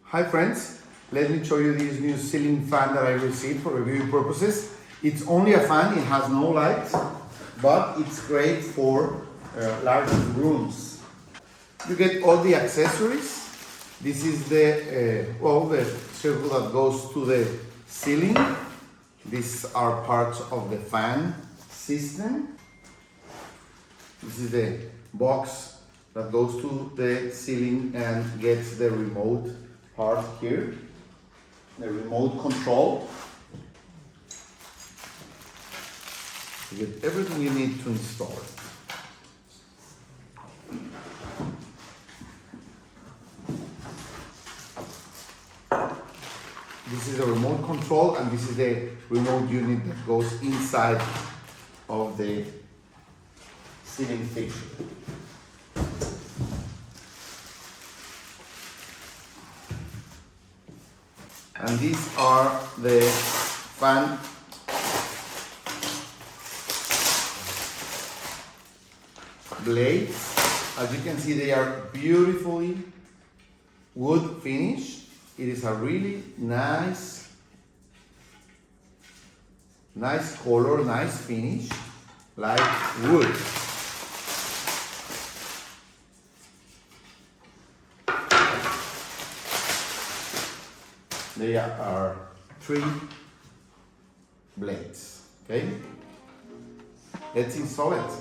Hi friends, let me show you this new ceiling fan that I received for reviewing purposes. It's only a fan, it has no light, but it's great for large rooms. You get all the accessories. This is the circle that goes to the ceiling. These are parts of the fan system. This is the box that goes to the ceiling and gets the remote part here, the remote control. You get everything you need to install it. This is a remote control, and this is the remote unit that goes inside of the ceiling fixture. And these are the fan blades. As you can see, they are beautifully wood finished. It is a really nice color, nice finish, like wood. There are 3 blades, okay? Let's install it.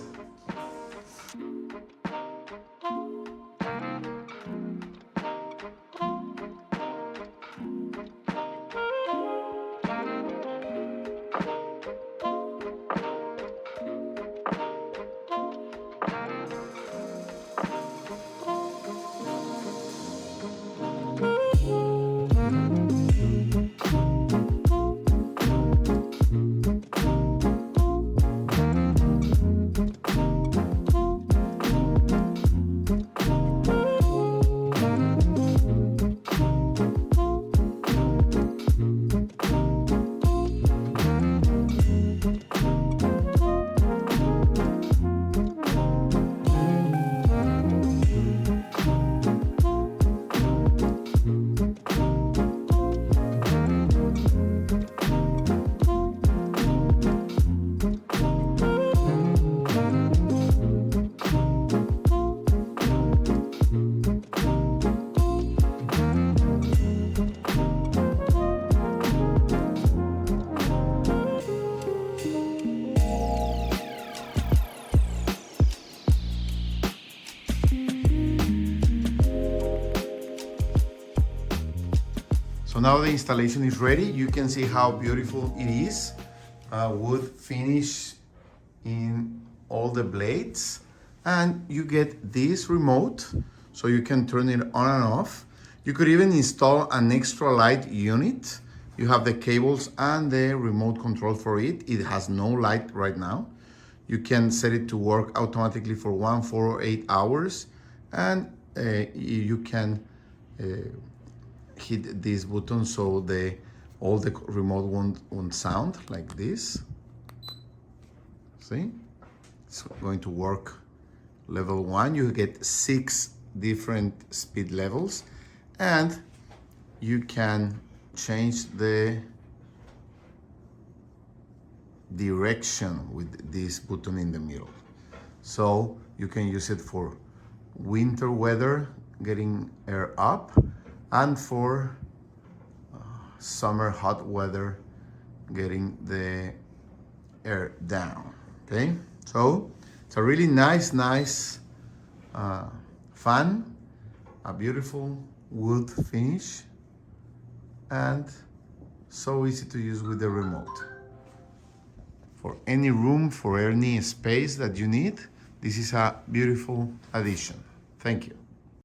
So now the installation is ready. You can see how beautiful it is. Wood finish in all the blades. And you get this remote, so you can turn it on and off. You could even install an extra light unit. You have the cables and the remote control for it. It has no light right now. You can set it to work automatically for 1, 4, or 8 hours. And you can hit this button so all the remote won't sound like this. See, it's going to work. Level 1, you get 6 different speed levels, and you can change the direction with this button in the middle. So you can use it for winter weather, getting air up, and for summer hot weather, getting the air down, okay? So it's a really nice fan, a beautiful wood finish, and so easy to use with the remote. For any room, for any space that you need, this is a beautiful addition. Thank you.